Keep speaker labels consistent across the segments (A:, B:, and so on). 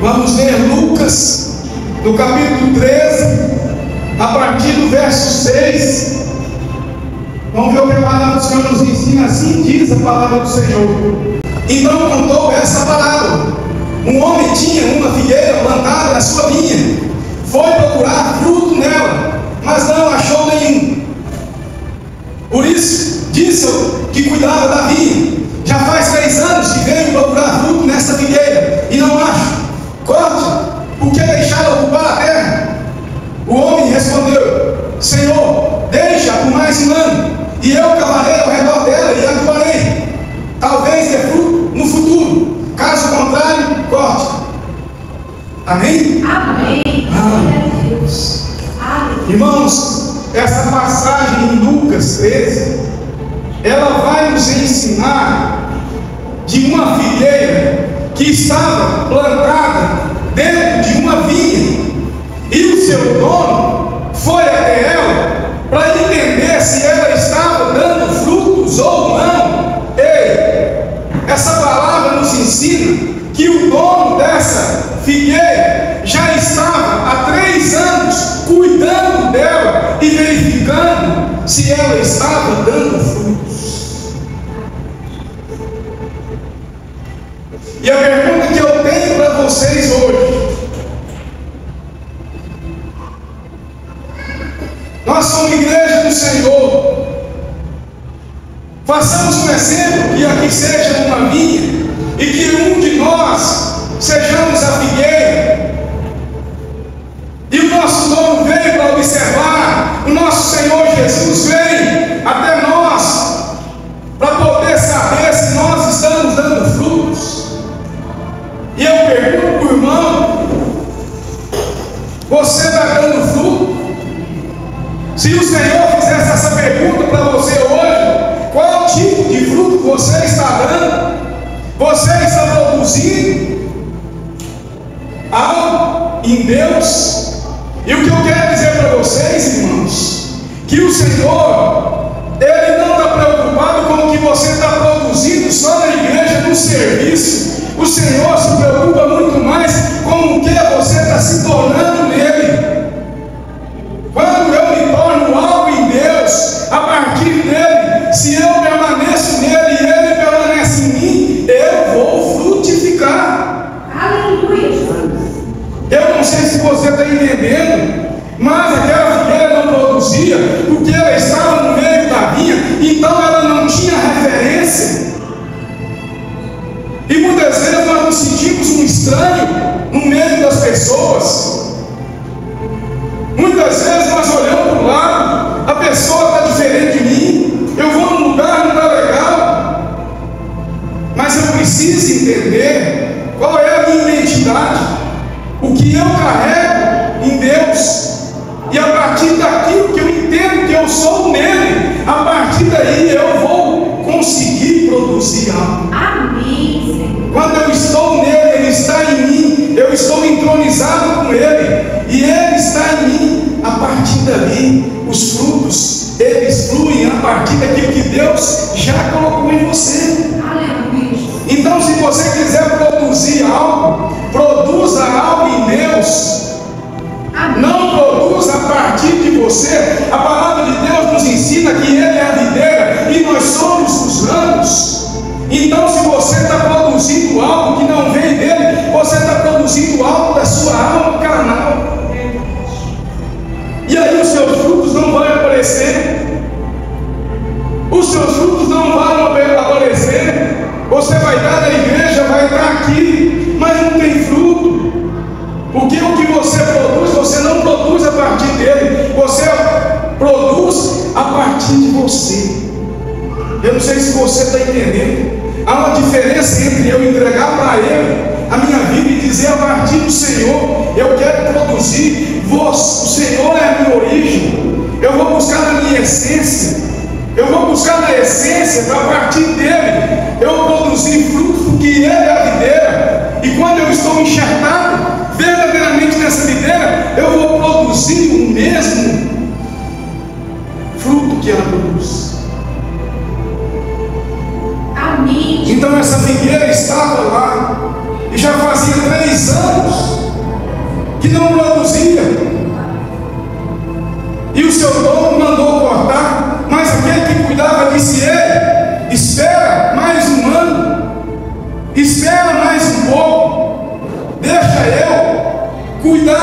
A: Vamos ler Lucas, no capítulo 13, a partir do verso 6. Vamos ver o que a palavra do Senhor nos ensina. Assim diz a palavra do Senhor. Então contou essa parábola. Um homem tinha uma figueira plantada na sua vinha. Foi procurar fruto nela, mas não achou nenhum. Por isso, disse ao que cuidava da vinha: já faz 3 anos que venho procurar fruto nessa figueira e não acho. Corte, por que deixá-la ocupar a terra? O homem respondeu: Senhor, deixa por mais 1 ano, e eu cavarei ao redor dela e adubarei. Talvez dê fruto no futuro. Caso contrário, corte. Amém?
B: Amém.
A: Amém. Deus. Irmãos, essa passagem em Lucas 13, ela vai nos ensinar de uma figueira que estava plantada dentro de uma vinha, e o seu dono foi até ela para entender se ela estava dando frutos ou não. Ei, essa palavra nos ensina que o dono dessa figueira já estava há 3 anos cuidando dela e verificando se ela estava dando frutos. E a pergunta que eu tenho para vocês hoje: nós somos igreja do Senhor, façamos um exemplo que aqui seja uma vinha e que um de nós sejamos a figueira. E o nosso dono veio para observar, o nosso Senhor Jesus veio até nós para poder saber se nós estamos dando frutos. E eu pergunto para o irmão: você está dando fruto? Se o Senhor fizesse essa pergunta para você hoje, qual tipo de fruto você está dando? Você está produzindo algo em Deus? E o que eu quero dizer para vocês, irmãos, que o Senhor, Ele não está preocupado com o que você está produzindo só na igreja, no serviço. O Senhor se preocupa muito mais com o que você está se tornando nele. Quando eu me torno algo em Deus, a partir dele, se eu permaneço nele e ele permanece em mim, eu vou frutificar.
B: Aleluia.
A: Eu não sei se você está entendendo, mas aquela figueira não produzia porque ela estava no meio da vinha, então ela não tinha referência. E muitas vezes nós nos sentimos um estranho no meio das pessoas. Muitas vezes nós olhamos para o lado, a pessoa está diferente de mim, eu vou num lugar, não está legal, mas eu preciso entender qual é a minha identidade, o que eu carrego em Deus, e a partir daquilo que eu entendo que eu sou nele, a partir daí eu vou conseguir produzir algo.
B: Amém, Senhor.
A: Quando eu estou nele, ele está em mim, eu estou entronizado com ele, e ele está em mim. A partir dali, os frutos, eles fluem a partir daquilo que Deus já colocou em você.
B: Aleluia.
A: Então, se você quiser produzir algo, produza algo em Deus.
B: Amém.
A: Não produza a partir de você. A palavra de Deus nos ensina que Ele é a videira e nós somos os ramos. Então, se você está produzindo algo que não vem dele, você está produzindo algo da sua alma carnal. E aí os seus frutos não vão aparecer. Os seus frutos não vão aparecer. Você vai estar na igreja, vai estar aqui, mas não tem fruto. Porque o que você produz, você não produz a partir dele, você produz a partir de você. Eu não sei se você está entendendo. Há uma diferença entre eu entregar para ele a minha vida e dizer a partir do Senhor, eu quero produzir, o Senhor é a minha origem, eu vou buscar na minha essência, eu vou buscar na essência para a partir dele eu produzir fruto, porque ele é a videira, e quando eu estou enxertado verdadeiramente nessa videira, eu vou produzir o mesmo fruto que ela produz.
B: Amém.
A: Então essa figueira estava lá, e já fazia 3 anos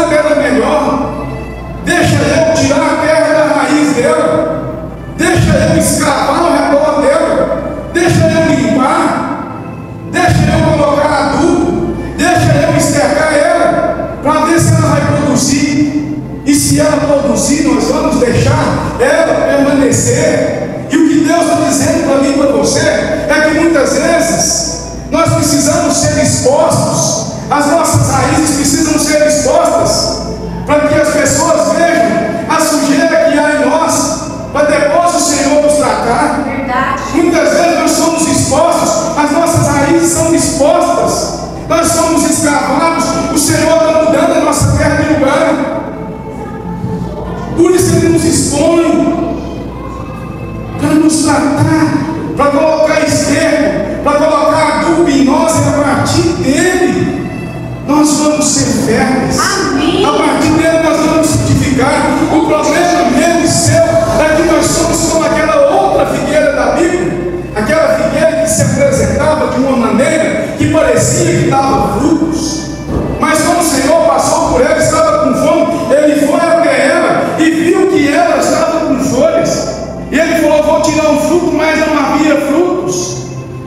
A: dela melhor. Deixa eu tirar a terra da raiz dela. Deixa eu escavar ao redor dela. Deixa eu limpar. Deixa eu colocar adubo. Deixa eu estercar ela, para ver se ela vai produzir. E se ela produzir, nós vamos deixar ela permanecer. E o que Deus está dizendo para mim e para você é que muitas vezes nós precisamos ser expostos. As nossas raízes precisam ser expostas, para que as pessoas vejam a sujeira que há em nós, para depois o Senhor nos tratar.
B: Verdade.
A: Muitas vezes nós somos expostos, as nossas raízes são expostas, nós somos escravados, o Senhor está mudando a nossa terra de lugar. Por isso Ele nos expõe, para nos tratar, para colocar esterco, para colocar adubo em nós, e a partir dele nós vamos ser férteis.
B: Amém.
A: A partir dele nós vamos frutificar. O problema meu e seu é que nós somos como aquela outra figueira da Bíblia, aquela figueira que se apresentava de uma maneira que parecia que dava frutos, mas quando o Senhor passou por ela, estava com fome, Ele foi até ela e viu que ela estava com folhas, e Ele falou: vou tirar um fruto, mas não havia frutos,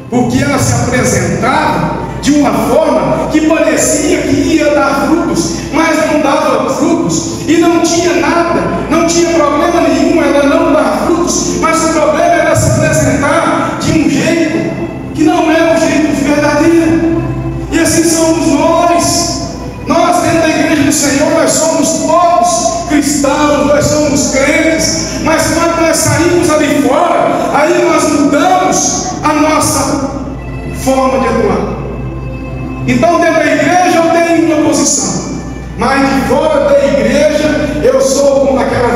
A: porque ela se apresentava de uma forma que parecia que ia dar frutos, mas não dava frutos, e não tinha nada, não tinha problema nenhum ela não dar frutos, mas o problema era se apresentar de um jeito que não é o jeito verdadeiro. E assim somos nós dentro da igreja do Senhor, nós somos todos cristãos, nós somos crentes, mas quando nós saímos ali fora, aí nós mudamos a nossa forma de atuar. Então dentro da igreja eu tenho uma posição, mas de fora da igreja eu sou como aquela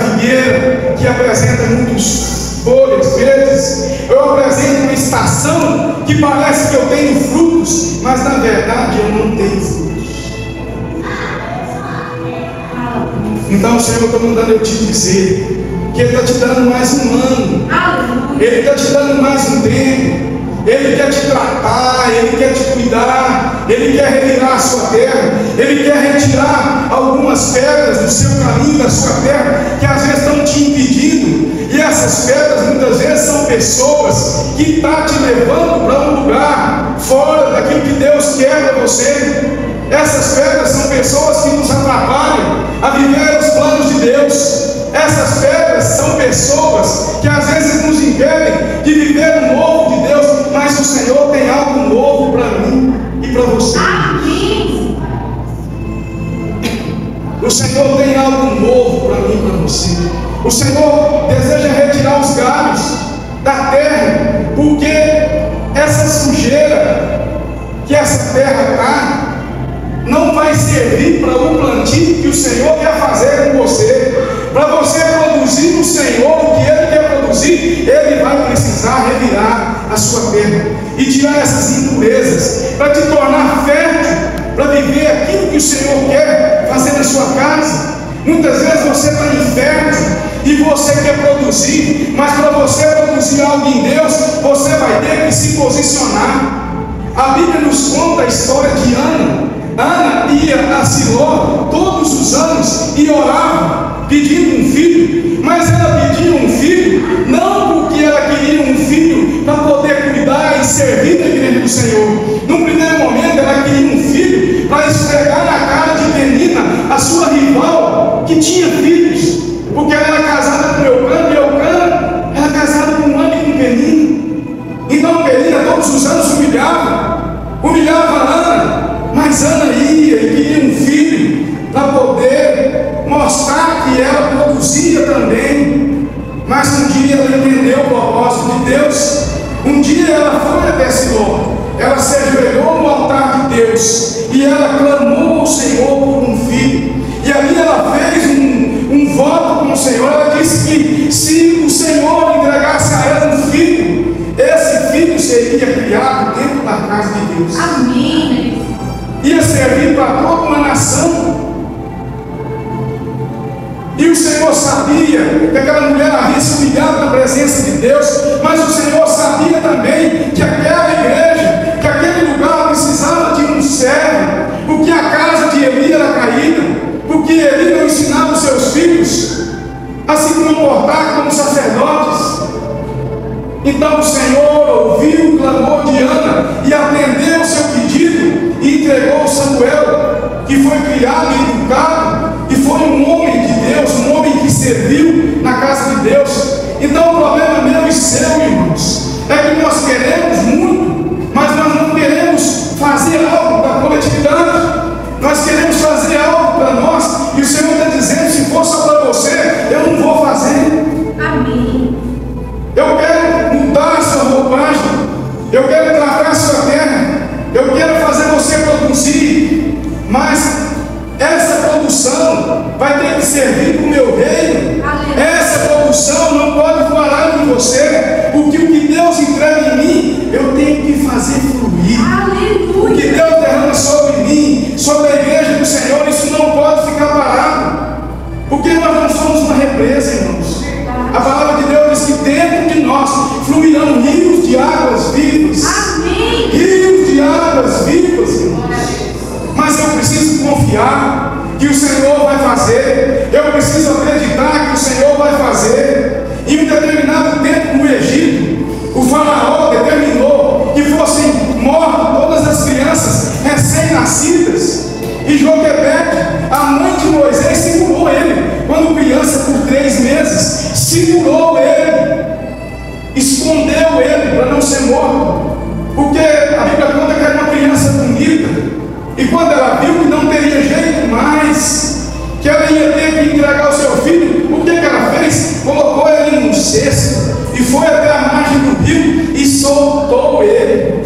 A: figueira que apresenta muitas folhas verdes. Eu apresento uma estação que parece que eu tenho frutos, mas na verdade eu não tenho frutos. Então o Senhor está mandando eu te dizer que Ele está te dando mais um ano, Ele está te dando mais um tempo. Ele quer te tratar, Ele quer te cuidar, Ele quer revirar a sua terra, Ele quer retirar algumas pedras do seu caminho, da sua terra, que às vezes estão te impedindo. E essas pedras muitas vezes são pessoas que estão te levando para um lugar fora daquilo que Deus quer para você. Essas pedras são pessoas que nos atrapalham a viver os planos de Deus. Essas pedras são pessoas que às vezes nos impedem de viver o novo de Deus, mas o Senhor tem algo novo para mim e para você. O Senhor tem algo novo para mim e para você. O Senhor deseja retirar os galhos da terra, porque essa sujeira que essa terra está não vai servir para o plantio que o Senhor quer fazer com você. Para você produzir no Senhor o que Ele quer produzir, Ele vai precisar revirar a sua terra e tirar essas impurezas, para te tornar fértil, para viver aquilo que o Senhor quer fazer na sua casa. Muitas vezes você está infértil e você quer produzir, mas para você produzir algo em Deus, você vai ter que se posicionar. A Bíblia nos conta a história de Ana. Ana ia a Siló todos os anos e orava pedindo um filho, mas ela pedia um filho não porque ela queria um filho para poder cuidar e servir na igreja do Senhor. No primeiro momento ela queria um filho para esfregar na cara de Penina, a sua rival, que tinha filhos, porque ela era casada com Eucana e Eucana era casada com Ana e com Penina. Então Penina todos os anos humilhava Ana, mas Ana ia e queria um filho para poder mostrar que ela produzia também. Mas um dia ela entendeu o propósito de Deus. Um dia ela foi até Siló, ela se ajoelhou no altar de Deus e ela clamou ao Senhor por um filho. E ali ela fez um voto com o Senhor. Ela disse que se o Senhor entregasse a ela um filho, esse filho seria criado dentro da casa de Deus.
B: Amém.
A: Ia servir para toda uma nação. E o Senhor sabia que aquela mulher havia se humilhado na presença de Deus, mas o Senhor sabia também que aquela igreja, que aquele lugar precisava de um servo, porque a casa de Eli era a que Eli não ensinava os seus filhos a se comportar como sacerdotes. Então o Senhor ouviu o clamor de Ana e atendeu o seu pedido e entregou Samuel, que foi criado e educado e foi um homem de Deus, um homem que serviu na casa de Deus. Então o problema meu e seu, irmãos, é que nós queremos muito, mas nós não queremos fazer algo para a coletividade. Nós queremos fazer algo para nós e o Senhor está dizendo: se for só para você, eu não vou fazer.
B: Amém.
A: Eu quero mudar a sua roupagem, eu quero tratar a sua terra, eu quero fazer você produzir, mas essa produção vai ter que servir para o meu reino. Essa produção não pode parar em você, porque o que Deus entrega em mim, eu tenho que fazer fluir.
B: Aleluia.
A: O que Deus derrama sobre mim, sobre a igreja do Senhor, isso não pode ficar parado, porque nós não somos uma represa, irmãos. A palavra de Deus diz que dentro de nós fluirão rios de águas vivas.
B: Amém.
A: Rios de águas vivas, irmãos. Mas eu preciso confiar que o Senhor vai fazer. Eu preciso acreditar que o Senhor vai fazer. Em um determinado tempo no Egito, o faraó determinou que fossem mortas todas as crianças recém-nascidas. E Joquebede, a mãe de Moisés, segurou ele. Quando criança, por 3 meses, segurou ele, escondeu ele para não ser morto. Porque a Bíblia conta que era uma criança bonita. E quando ela viu que não teria jeito mais, que ela ia ter que entregar o seu filho, o que ela fez? Colocou ele num cesto e foi até a margem do rio e soltou ele.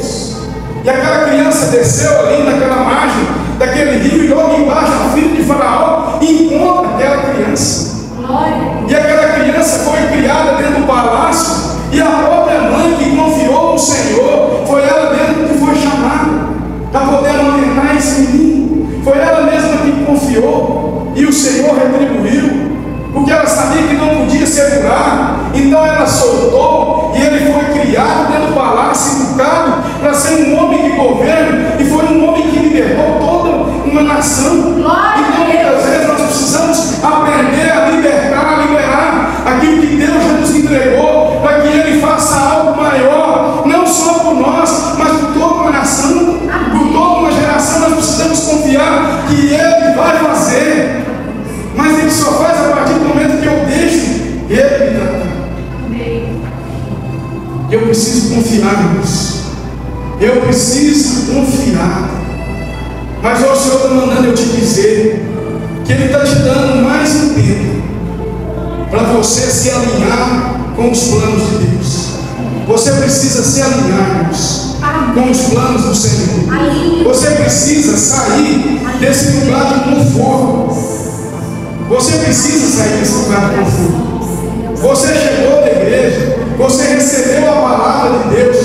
A: E aquela criança desceu ali naquela margem daquele rio, e logo embaixo a filha de Faraó encontra aquela criança.
B: Glória.
A: E aquela criança foi criada dentro do palácio, e a própria mãe que confiou no Senhor, foi ela mesma que foi chamada para poder alimentar esse menino. Foi ela mesma que confiou, e o Senhor retribuiu, porque ela sabia que não podia segurar. Então ela soltou, e ele foi criado dentro do palácio, educado para ser um homem de governo, e foi um homem que libertou toda uma nação. Então muitas vezes nós precisamos aprender a libertar, a liberar aquilo que Deus já nos entregou, para que Ele faça algo maior, não só por nós, mas por toda uma nação, por toda uma geração. Nós precisamos confiar que Ele vai fazer, mas Ele só faz a partir do momento que eu deixo Ele me tratar. Eu preciso confiar nisso. Eu preciso confiar. Mas o Senhor está mandando eu te dizer que Ele está te dando mais um tempo para você se alinhar com os planos de Deus. Você precisa se alinhar, irmãos, com os planos do Senhor. Você precisa sair desse lugar de conforto. Você precisa sair desse lugar de conforto. Você chegou na igreja, você recebeu a palavra de Deus,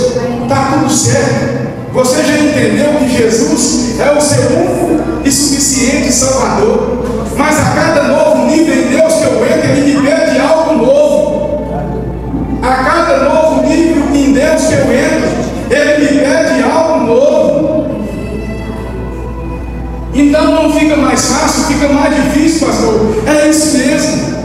A: está tudo certo. Você já entendeu que Jesus é o seu único e suficiente Salvador. Mas a cada novo nível em Deus que eu entro, Ele me pede algo novo. A cada novo nível em Deus que eu entro, Ele me pede algo novo. Então não fica mais fácil, fica mais difícil, pastor. É isso mesmo.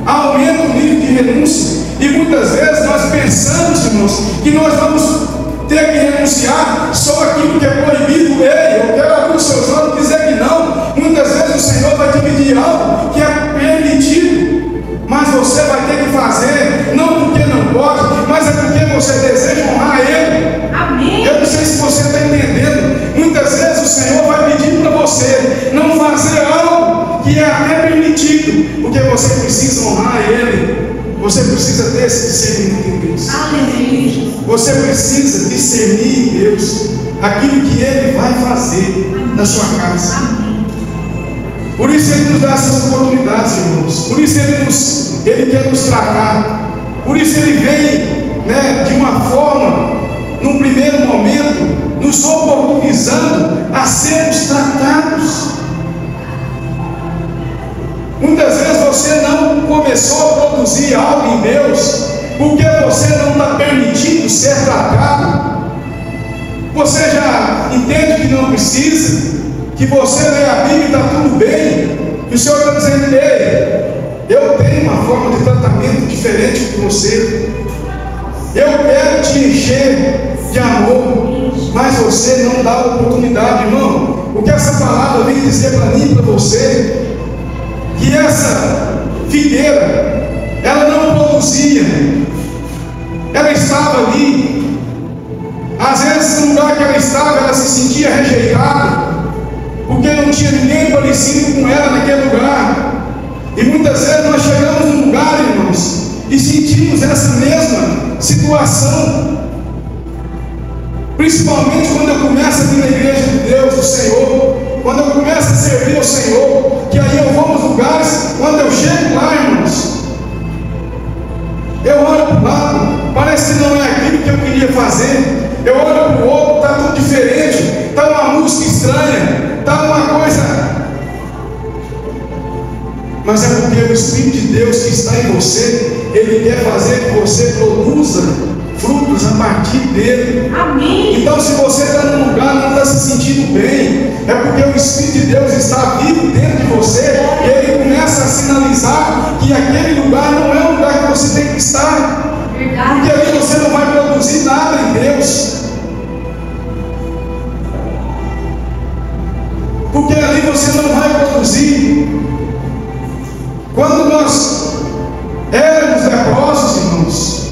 A: Aumenta o nível de renúncia. E muitas vezes nós pensamos, irmãos, que nós vamos ter que renunciar só aquilo que é proibido. Ei, eu quero abrir os seus olhos e dizer que não. Muitas vezes o Senhor vai te pedir algo que é permitido, mas você vai ter que fazer, não porque não pode, mas é porque você deseja honrar Ele.
B: Amém.
A: Eu não sei se você está entendendo. Muitas vezes o Senhor vai pedir para você não fazer algo que é até permitido, porque você precisa honrar Ele. Você precisa ter esse discernimento em Deus.
B: Aleluia.
A: Você precisa discernir em Deus aquilo que Ele vai fazer na sua casa. Por isso Ele nos dá essas oportunidades, irmãos. Por isso Ele quer nos tratar. Por isso Ele vem, de uma forma, num primeiro momento, nos oportunizando a sermos tratados. Muitas vezes você não começou a produzir algo em Deus porque você não está permitindo ser tratado. Você já entende que não precisa, que você lê a Bíblia e está tudo bem, E o Senhor está dizendo: ei, eu tenho uma forma de tratamento diferente com você. Eu quero te encher de amor, mas você não dá oportunidade, irmão. O que essa palavra vem dizer para mim e para você? Que essa figueira, ela não produzia, ela estava ali. Às vezes, no lugar que ela estava, ela se sentia rejeitada, porque não tinha ninguém parecido com ela naquele lugar. E muitas vezes nós chegamos num lugar, irmãos, e sentimos essa mesma situação. Principalmente quando eu começo a vir na igreja de Deus, do Senhor, quando eu começo a servir ao Senhor, que aí eu vou nos lugares, quando eu chego lá, irmãos, eu olho para o lado, parece que não é aquilo que eu queria fazer. Eu olho para o outro, está tudo diferente, está uma música estranha, está uma coisa. Mas é porque o Espírito de Deus que está em você, Ele quer fazer que você produza frutos a partir dele.
B: Amém.
A: Então, se você está num lugar e não está se sentindo bem, é porque o Espírito de Deus está vivo dentro de você, e Ele começa a sinalizar que aquele lugar não é o lugar que você tem que estar.
B: Verdade.
A: Porque ali você não vai produzir nada em Deus. Porque ali você não vai produzir. Quando nós éramos leprosos, irmãos,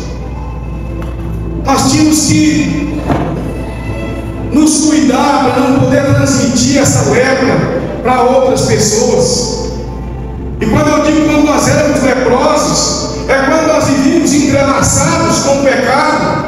A: nós tínhamos que nos cuidar para não poder transmitir essa lepra para outras pessoas. E quando eu digo quando nós éramos leprosos, é quando nós vivíamos entrelaçados com o pecado.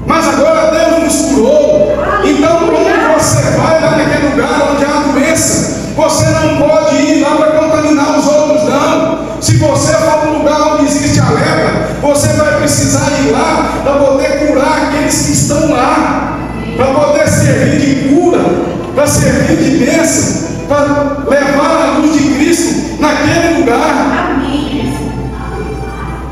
A: Mas agora Deus nos curou. Então, quando você vai lá naquele lugar onde há doença, você não pode ir lá para contaminar os outros, não. Se você for para um lugar onde existe a lepra, você vai precisar ir lá para poder curar aqueles que estão lá, para poder servir de cura, para servir de bênção, para levar a luz de Cristo naquele lugar.
B: Amém.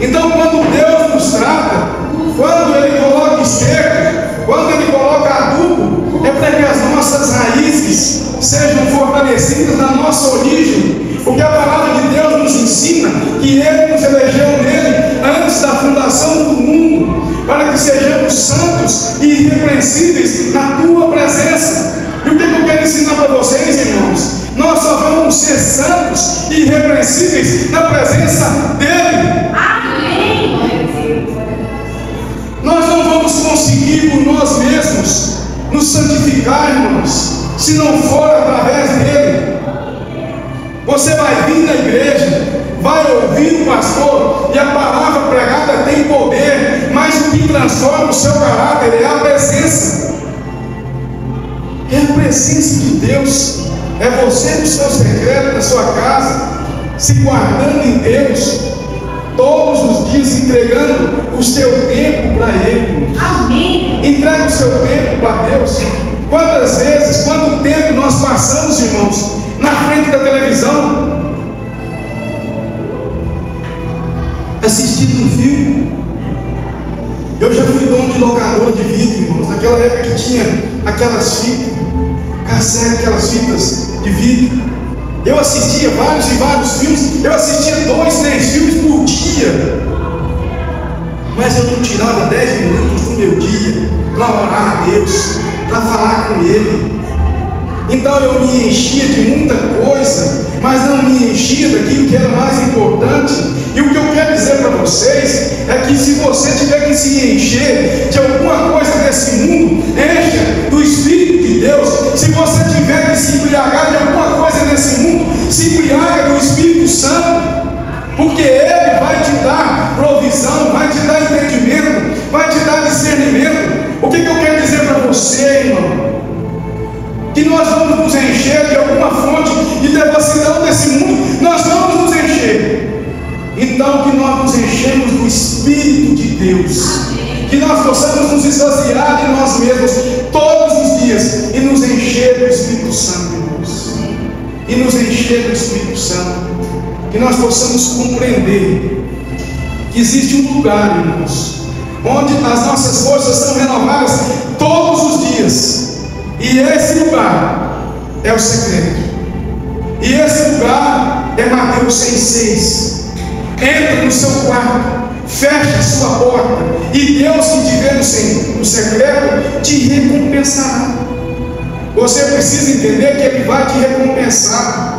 A: Então, quando Deus nos trata, quando Ele coloca esterco, quando Ele coloca adubo, é para que as nossas raízes sejam fortalecidas na nossa origem, porque a palavra de Deus nos ensina que Ele nos elegeu nele antes da fundação do mundo, para que sejamos santos e irrepreensíveis na tua presença. E o que eu quero ensinar para vocês, irmãos? Nós só vamos ser santos e irrepreensíveis na presença dele.
B: Amém.
A: Nós não vamos conseguir por nós mesmos nos santificar, irmãos, se não for através dele. Você vai vir na igreja, vai ouvir o pastor, e a palavra pregada tem poder, mas o que transforma o seu caráter é a presença. É a presença de Deus. É você no seu secreto, na sua casa, se guardando em Deus, todos os dias entregando o seu tempo para Ele.
B: Amém.
A: Entregue o seu tempo para Deus. Quantas vezes, quanto tempo nós passamos, irmãos, na frente da televisão, assistindo um filme? Eu já fui dono de locadora de vídeo, irmãos, naquela época que tinha aquelas fitas, cassete, aquelas fitas de vídeo. Eu assistia vários e vários filmes, eu assistia 2, 3 filmes por dia, mas eu não tirava 10 minutos do meu dia para orar a Deus, para falar com Ele. Então eu me enchia de muita coisa, mas não me enchia daquilo que era mais importante. E o que eu quero dizer para vocês é que se você tiver que se encher de alguma coisa desse mundo, encha do Espírito de Deus. Se você tiver que se embriagar de alguma coisa nesse mundo, se embriaga do Espírito Santo, porque Ele vai te dar provisão, vai te dar entendimento, vai te dar discernimento. O que eu quero dizer para você, irmão? Que nós vamos nos encher de alguma fonte de devassidão desse mundo, nós vamos nos encher. Então, que nós nos enchemos do Espírito de Deus, que nós possamos nos esvaziar de nós mesmos todos os dias e nos encher do Espírito Santo, irmãos, e nos encher do Espírito Santo, que nós possamos compreender que existe um lugar, irmãos, onde as nossas forças são renovadas todos os dias, e esse lugar é o secreto. E esse lugar é Mateus 6,6. Entra no seu quarto, fecha a sua porta, e Deus que te vê no secreto te recompensará. Você precisa entender que Ele vai te recompensar.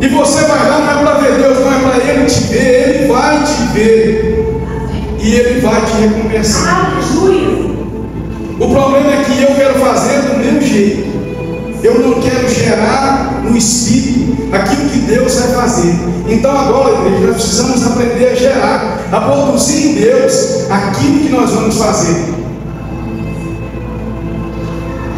A: E você vai lá, não é para ver Deus, não é para Ele te ver, Ele vai te ver. E Ele vai te recompensar. O problema é que eu quero fazer do meu jeito. Eu não quero gerar no Espírito aquilo que Deus vai fazer. Então agora, igreja, nós precisamos aprender a gerar, a produzir em Deus aquilo que nós vamos fazer.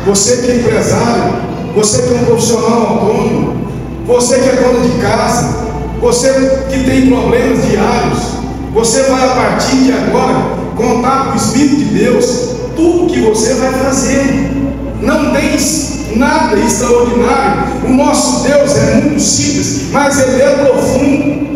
A: Você que é empresário, você que é um profissional autônomo, você que é dona de casa, você que tem problemas diários, você vai a partir de agora contar com o Espírito de Deus tudo que você vai fazer. Não tem nada extraordinário. O nosso Deus é muito simples, mas Ele é profundo.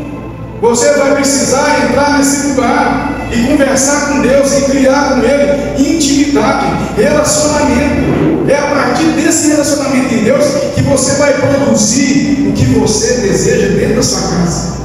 A: Você vai precisar entrar nesse lugar e conversar com Deus e criar com Ele intimidade, relacionamento. É a partir desse relacionamento em Deus que você vai produzir o que você deseja dentro da sua casa.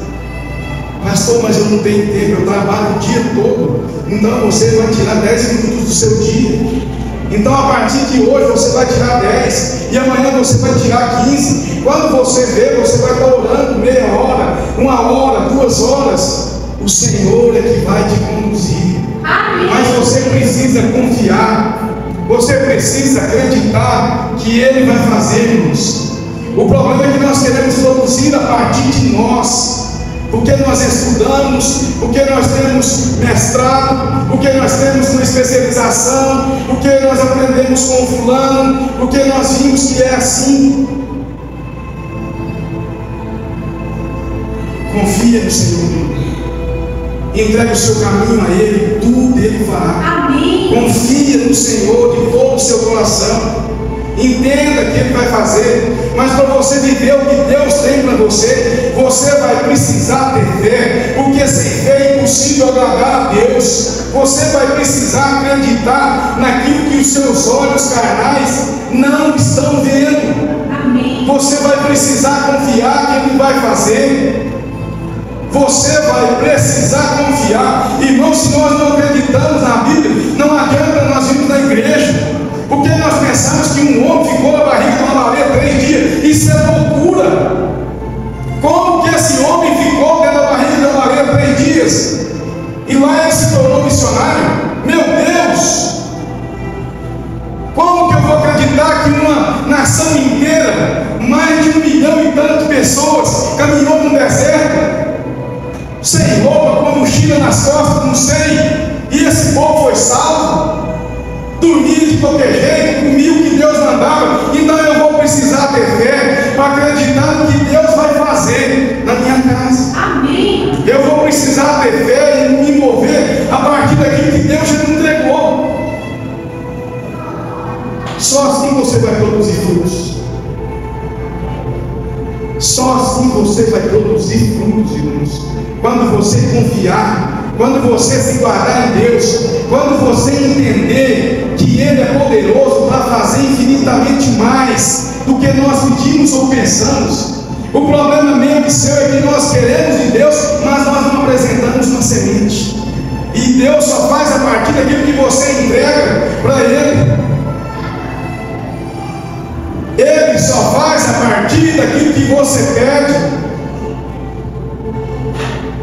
A: Pastor, mas eu não tenho tempo, eu trabalho o dia todo. Então você vai tirar 10 minutos do seu dia. Então a partir de hoje você vai tirar 10 e amanhã você vai tirar 15. Quando você vê, você vai estar orando meia hora, 1 hora, 2 horas. O Senhor é que vai te conduzir. Amém. Mas você precisa confiar, você precisa acreditar que Ele vai fazer, irmãos. O problema é que nós queremos produzir a partir de nós. Porque nós estudamos, porque nós temos mestrado, porque nós temos uma especialização, porque nós aprendemos com o fulano, porque nós vimos que é assim. Confia no Senhor, entregue o seu caminho a Ele, tudo Ele fará. Amém. Confia no Senhor de todo o seu coração. Entenda que Ele vai fazer, mas para você viver o que Deus tem para você, você vai precisar ter fé, porque sem fé é impossível agradar a Deus. Você vai precisar acreditar naquilo que os seus olhos carnais não estão vendo. Amém. Você vai precisar confiar que Ele vai fazer. Você vai precisar confiar. Irmão, se nós não acreditamos na Bíblia, não adianta nós irmos na igreja. Porque nós pensamos que um homem ficou na barriga de uma baleia 3 dias. Isso é loucura. Como que esse homem ficou dentro da barriga de uma baleia 3 dias? E lá ele se tornou missionário? Meu Deus! Como que eu vou acreditar que uma nação inteira, mais de 1 milhão e tanto de pessoas, caminhou no deserto, sem roupa, com a mochila nas costas, não sei, e esse povo foi salvo? Dormia de qualquer jeito, comia o que Deus mandava. Então eu vou precisar ter fé para acreditar no que Deus vai fazer na minha casa. Amém. Eu vou precisar ter fé e me mover a partir daquilo que Deus já me entregou. Só assim você vai produzir frutos. Só assim você vai produzir frutos, irmãos. Quando você confiar, quando você se guardar em Deus, quando você entender que Ele é poderoso para fazer infinitamente mais do que nós pedimos ou pensamos. O problema meu e seu é que nós queremos de Deus, mas nós não apresentamos uma semente. E Deus só faz a partir daquilo que você entrega para Ele. Ele só faz a partir daquilo que você pede.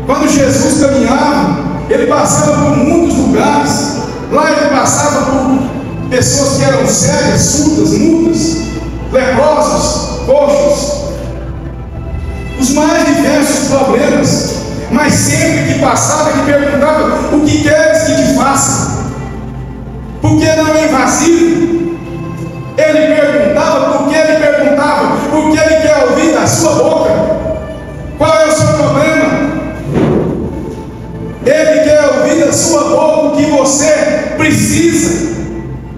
A: Quando Jesus caminhava, Ele passava por muitos lugares. Lá Ele passava por pessoas que eram cegas, surdas, mudas, leprosos, coxos, os mais diversos problemas. Mas sempre que passava, Ele perguntava: o que queres que te faça? Porque não é invasivo. Ele perguntava, porque Ele perguntava, porque Ele quer ouvir da sua boca. Qual é o seu problema? Ele quer ouvir da sua boca o que você precisa.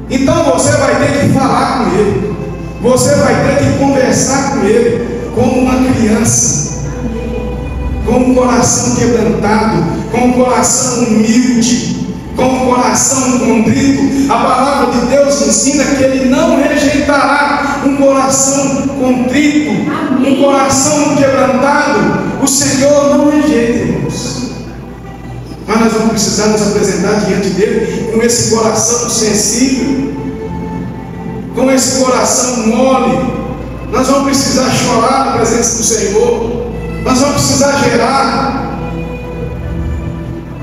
A: Então você vai ter que falar com Ele. Você vai ter que conversar com Ele como uma criança, com um coração quebrantado, com um coração humilde, com um coração contrito. A palavra de Deus ensina que Ele não rejeitará um coração contrito, um coração quebrantado, o Senhor não rejeita, irmãos. Mas nós vamos precisar nos apresentar diante dele com esse coração sensível, com esse coração mole. Nós vamos precisar chorar na presença do Senhor. Nós vamos precisar gerar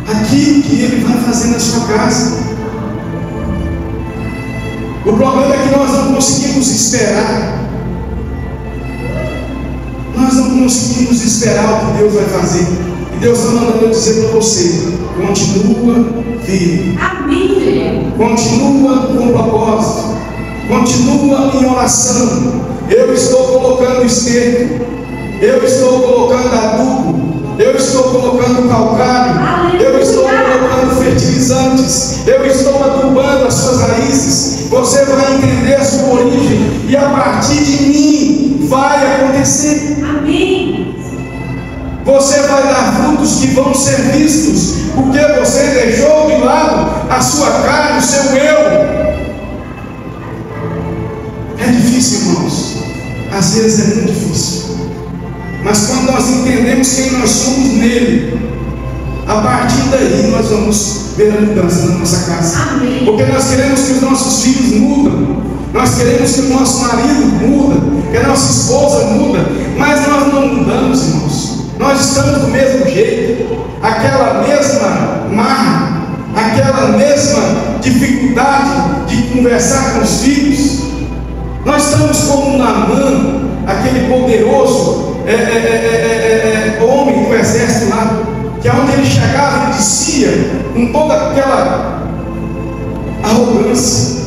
A: aquilo que Ele vai fazer na sua casa. O problema é que nós não conseguimos esperar. Nós não conseguimos esperar o que Deus vai fazer. E Deus está mandando eu dizer para você: continua firme.
B: Amém.
A: Continua com propósito. Continua em oração. Eu estou colocando esterco. Eu estou colocando adubo. Eu estou colocando calcário. Eu estou colocando fertilizantes. Eu estou adubando as suas raízes. Você vai entender a sua origem. E a partir de mim vai acontecer.
B: Amém.
A: Você vai dar frutos que vão ser vistos. Porque você deixou de lado a sua carne, o seu eu. É difícil, irmãos. Às vezes é muito difícil. Mas quando nós entendemos quem nós somos nele, a partir daí nós vamos ver a mudança na nossa casa.
B: Amém.
A: Porque nós queremos que os nossos filhos mudem. Nós queremos que o nosso marido muda, que a nossa esposa muda. Mas nós não mudamos, irmãos. Nós estamos do mesmo jeito. Aquela mesma marra, aquela mesma dificuldade de conversar com os filhos. Nós estamos como Naamã, aquele poderoso homem do exército lá, que aonde ele chegava, ele dizia com toda aquela arrogância.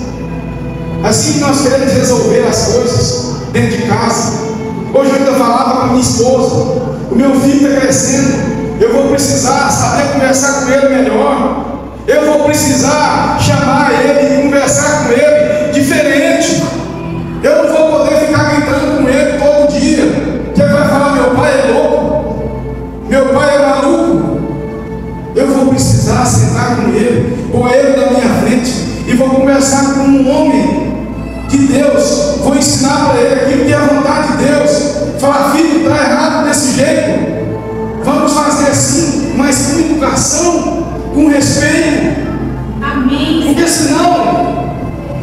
A: Assim que nós queremos resolver as coisas dentro de casa. Hoje eu ainda falava com a minha esposa: o meu filho está crescendo, eu vou precisar saber conversar com ele melhor. Eu vou precisar chamar ele e conversar com ele diferente. Eu não vou poder ficar gritando com ele todo dia, que ele vai falar: meu pai é louco, meu pai é maluco. Eu vou precisar sentar com ele, pôr ele na minha frente, e vou conversar com um homem de Deus. Vou ensinar para ele aquilo que é a vontade de Deus. Falar: filho, está errado desse jeito, vamos fazer assim, mas com educação, com respeito.
B: Amém.
A: Porque senão,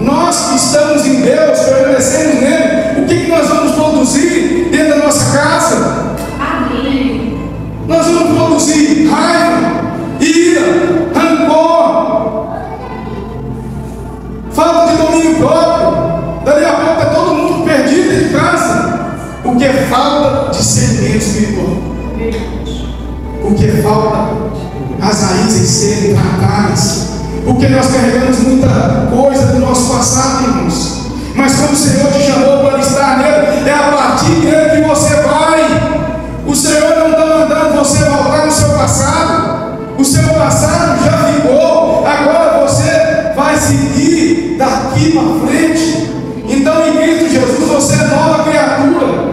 A: nós que estamos em Deus, permanecemos nele, o que nós vamos produzir dentro da nossa casa?
B: Amém.
A: Nós vamos produzir raiva, ira, rancor, falta de domínio próprio. Dali a pouco está todo mundo perdido dentro de casa, porque falta discernimento espiritual, porque falta as raízes serem tratadas. Porque nós carregamos muita coisa do nosso passado, irmãos. Mas como o Senhor te chamou para estar nele, é a partir dele que você vai. O Senhor não está mandando você voltar no seu passado. O seu passado já ficou. Agora você vai seguir daqui para frente. Então, em Cristo Jesus, você é nova criatura.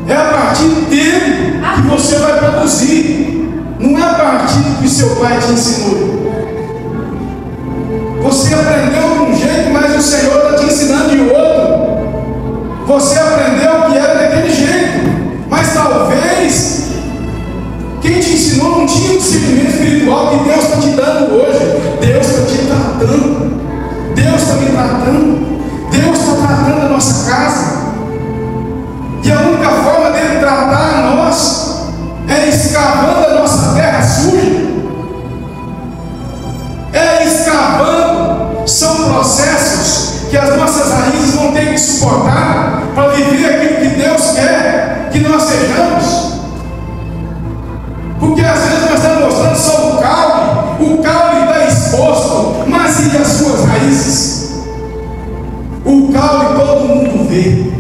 A: É a partir dele que você vai produzir. Não é a partir do que seu pai te ensinou. Você aprendeu de um jeito, mas o Senhor está te ensinando de outro. Você aprendeu que era daquele jeito, mas talvez quem te ensinou não tinha o discernimento espiritual que Deus está te dando hoje. Deus está te tratando. Deus está me tratando. Deus está tratando a nossa casa. E a única forma dele tratar a nós é escavando a nossa terra suja. É escavando. São processos que as nossas raízes vão ter que suportar para viver aquilo que Deus quer que nós sejamos. Porque às vezes nós estamos mostrando só o caule está exposto, mas e as suas raízes? O caule todo mundo vê.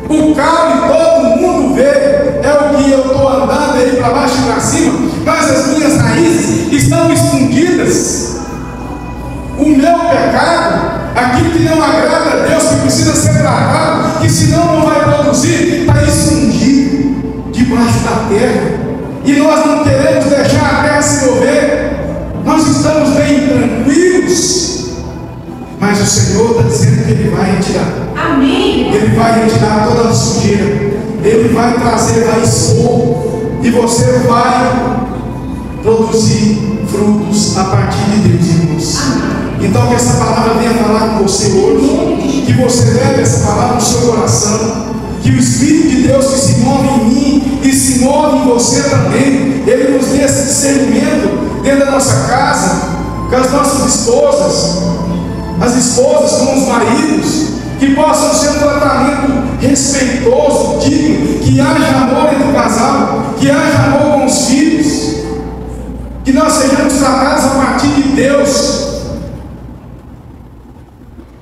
A: O caule todo mundo vê. É o que eu estou andando aí para baixo e para cima, mas as minhas raízes estão escondidas. O meu pecado, aquilo que não agrada a Deus, que precisa ser tratado, que senão não vai produzir, está escondido debaixo da terra. E nós não queremos deixar a terra se mover. Nós estamos bem tranquilos, mas o Senhor está dizendo que Ele vai retirar.
B: Amém.
A: Ele vai retirar toda a sujeira. Ele vai trazer, vai expor, e você vai produzir frutos a partir de Deus, irmãos. Então que essa palavra venha falar com você hoje, que você leve essa palavra no seu coração, que o Espírito de Deus que se move em mim e se move em você também, Ele nos dê esse discernimento dentro da nossa casa, com as nossas esposas, as esposas com os maridos, que possam ser um tratamento respeitoso, digno, que haja amor entre o casal, que haja amor com os filhos, que nós sejamos tratados a partir de Deus.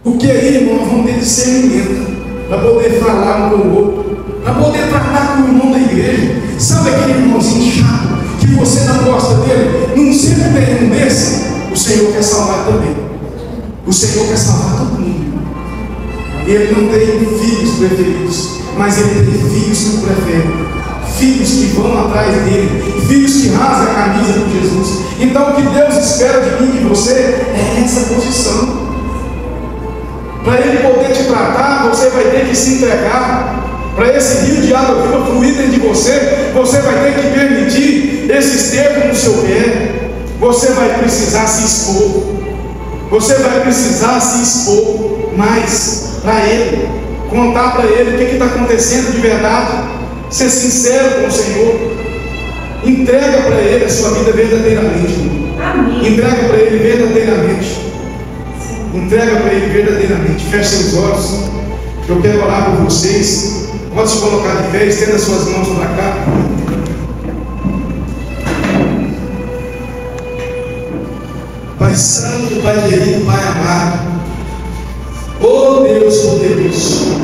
A: Porque aí, irmão, nós vamos ter discernimento para poder falar um com o outro, para poder tratar com o irmão da igreja. Sabe aquele irmãozinho chato que você não gosta dele? Não sempre tem um desse. O Senhor quer salvar também. O Senhor quer salvar todo mundo. Ele não tem filhos preferidos, mas ele tem filhos que o preferem, filhos que vão atrás dele, filhos que rasgam a camisa por Jesus. Então o que Deus espera de mim e de você é essa posição. Para Ele poder te tratar, você vai ter que se entregar. Para esse rio de água viva fluir dentro de você, você vai ter que permitir esses termos no seu pé. Você vai precisar se expor. Você vai precisar se expor mais para Ele, contar para Ele o que está acontecendo de verdade, ser sincero com o Senhor. Entrega para Ele a sua vida verdadeiramente. Amém. Entrega para Ele verdadeiramente. Entrega para Ele verdadeiramente. Feche seus olhos. Eu quero orar por vocês. Pode se colocar de pé, estenda suas mãos para cá. Pai Santo, Pai querido, Pai amado, oh Deus poderoso,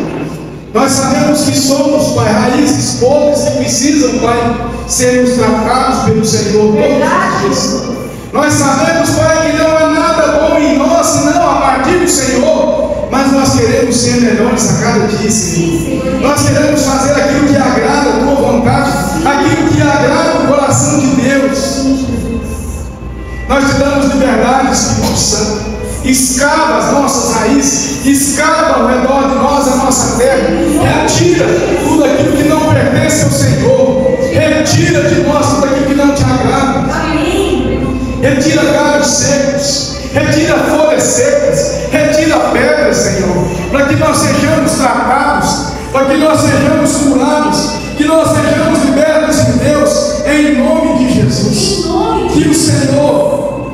A: nós sabemos que somos, Pai, raízes podres que precisam, Pai, sermos tratados pelo Senhor todos os dias. Nós sabemos, Pai, que não há nada bom em nós, senão a partir do Senhor, mas nós queremos ser melhores a cada dia, Senhor. Nós queremos fazer aquilo que agrada a Tua vontade, aquilo que agrada o coração de Deus. Nós te damos liberdade, Espírito Santo. Escava as nossas raízes, escava ao redor de nós a nossa terra, retira tudo aquilo que não pertence ao Senhor, retira de nós tudo aquilo que não te agrada, retira galhos secos, retira folhas secas, retira pedras, Senhor, para que nós sejamos tratados, para que nós sejamos curados, que nós sejamos libertos em Deus, em nome de Jesus. Que o Senhor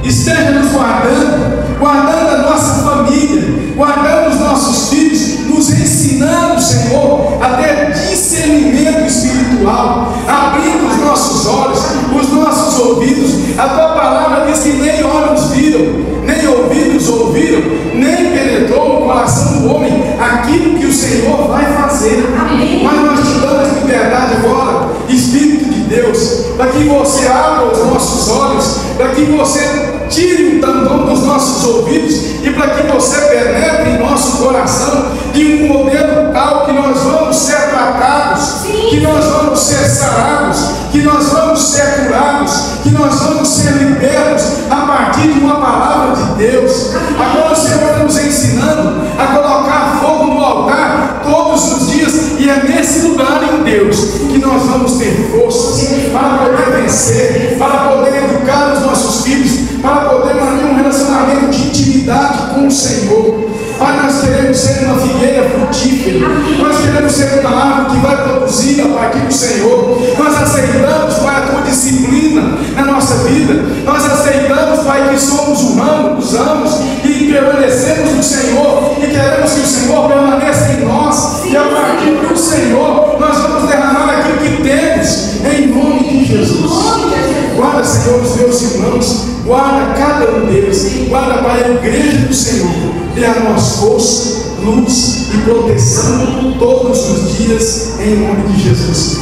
A: esteja nos guardando, guardando a nossa família, guardando os nossos filhos, nos ensinando, Senhor, a ter discernimento espiritual, abrindo os nossos olhos, os nossos ouvidos. A Tua palavra diz que nem olhos viram, nem ouvidos ouviram, nem penetrou no coração do homem aquilo que o Senhor vai fazer. Amém. Mas nós te damos liberdade agora, Espírito de Deus, para que você abra os nossos olhos, para que você tire o tampão dos nossos ouvidos e para que você penetre em nosso coração de um modelo tal que nós vamos ser tratados, sim, que nós vamos ser sarados, que nós vamos ser curados, que nós vamos ser libertos a partir de uma palavra de Deus. Agora o Senhor está nos ensinando a colocar fogo no altar todos os dias, e é nesse lugar em Deus que nós vamos ter forças para poder vencer, para poder educar os nossos filhos, para poder manter um relacionamento de intimidade com o Senhor. Pai, nós queremos ser uma figueira frutífera, nós queremos ser uma árvore que vai produzir a partir do Senhor. Nós aceitamos, Pai, a Tua disciplina na nossa vida. Nós aceitamos, Pai, que somos humanos, usamos e permanecemos no Senhor, e queremos que o Senhor permaneça em nós, e a partir do Senhor nós vamos derramar aquilo que temos, em nome de Jesus. Guarda, Senhor, os meus irmãos, guarda cada um deles, guarda, Pai, a igreja do Senhor, dê a nós força, luz e proteção todos os dias, em nome de Jesus.